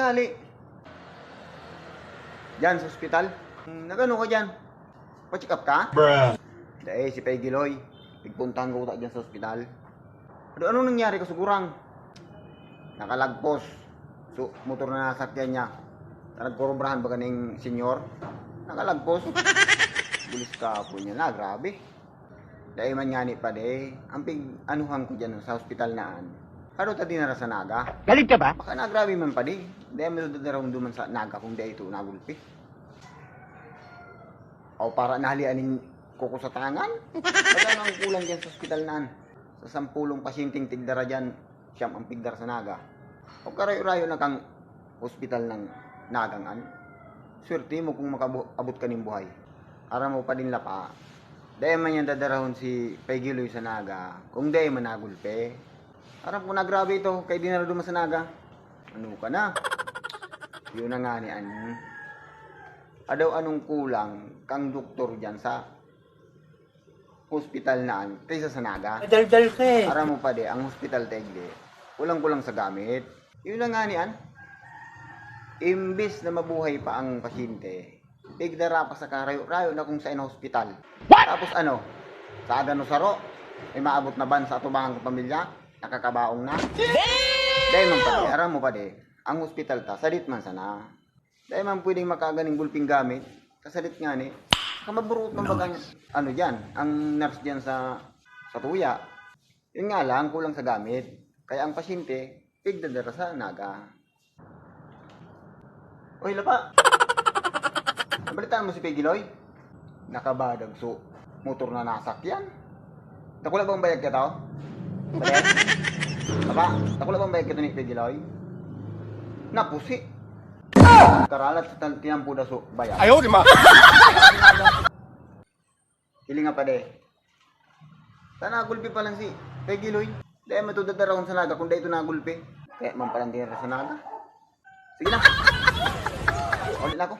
tingali. Diyan sa ospital. Nagano ka dyan? Pa-check up ka? Bruh. Dahil si Peggy Loy. Nagpuntahan ko dyan sa ospital. Anong nangyari kasugurang? Nakalagpos. So, motor na nasakyan niya. Nagkorobrahan ba kaning senyor? Nakalagpos. Bulis ka po niya na, grabe. Dahil man nga ni pa de, ang anuhan ko dyan sa ospital naan. Haro ta dinara sa naga. Galit ka ba? Baka nagrabe man pa de. Dahil may dadarong duman sa naga kung dahil ito nagulpi. O para nahalianin kuko sa tangan. Baga ang kulang dyan sa ospital naan. Sa 10 pasyenteng tigdara dyan, siyam ang pigdar sa naga. O karayo-rayo na kang ospital ng nagangan. Swerte mo kung makabot ka ng buhay. Ara mo pa din lapa. Dahil man yan dadarahon si Peggy Loy sa naga. Kung dahil man nagulpe. Aram ko na grabe ito. Kaya di na duman sa naga. Ano ka na? Yun na nga ni an. Adaw anong kulang kang doktor dyan sa hospital naan kaysa sa naga. Dal-dal ka eh. Aram mo pa de, ang hospital tegde. Kulang-kulang sa gamit. Yun na nga ni an. Imbis na mabuhay pa ang pasyente, bigdara pa sa karayo-rayo na kung saan hospital. Tapos ano, sa agano saro, may maabot na ban sa atubangan ng pamilya, nakakabaong na. Dahil man pa de, aram mo pa de, ang hospital ta, salit man sana. Dahil man pwedeng makaganing gulping gamit, kasalit nga ni, kamaburuot ng bagang, ano dyan, ang nurse dyan sa tuya. Yun nga lang, kulang sa gamit. Kaya ang pasyente, bigdadara sa naga. Oy, lapa! Nabalitaan mo si Peggy Loy? Nakabadag so, motor na nasakyan. Takula bang bayag ka tao? Bayag? Lapa, takula bang bayag ka to ni Peggy Loy? Napusi! Karalat sa tinampo na so, bayag. Ayaw, di ma! Hili nga pa de. Sana gulpi pa lang si Peggy Loy. Dahil matudadarawon sa naga kung dahil ito nagulpi. Kaya man palang tinira sa naga. Sige na. Ulit na ako.